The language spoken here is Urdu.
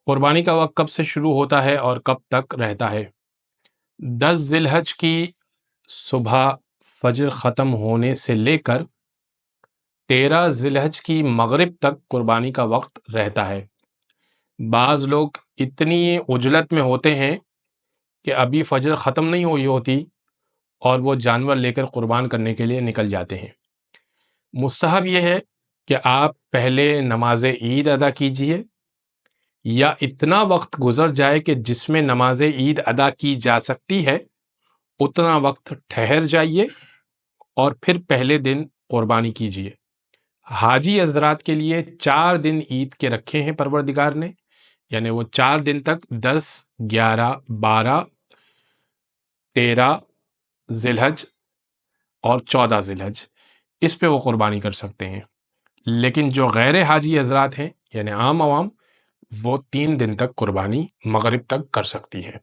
قربانی کا وقت کب سے شروع ہوتا ہے اور کب تک رہتا ہے؟ 10 ذی الحج کی صبح فجر ختم ہونے سے لے کر 13 ذی الحج کی مغرب تک قربانی کا وقت رہتا ہے۔ بعض لوگ اتنی عجلت میں ہوتے ہیں کہ ابھی فجر ختم نہیں ہوئی ہوتی اور وہ جانور لے کر قربان کرنے کے لیے نکل جاتے ہیں۔ مستحب یہ ہے کہ آپ پہلے نماز عید ادا کیجئے یا اتنا وقت گزر جائے کہ جس میں نماز عید ادا کی جا سکتی ہے اتنا وقت ٹھہر جائیے اور پھر پہلے دن قربانی کیجئے۔ حاجی حضرات کے لیے 4 دن عید کے رکھے ہیں پروردگار نے، یعنی وہ 4 دن تک 10، 11، 12، 13 ذی الحج اور 14 ذی الحج اس پہ وہ قربانی کر سکتے ہیں۔ لیکن جو غیر حاجی حضرات ہیں یعنی عام عوام، وہ 3 دن تک قربانی مغرب تک کر سکتی ہے۔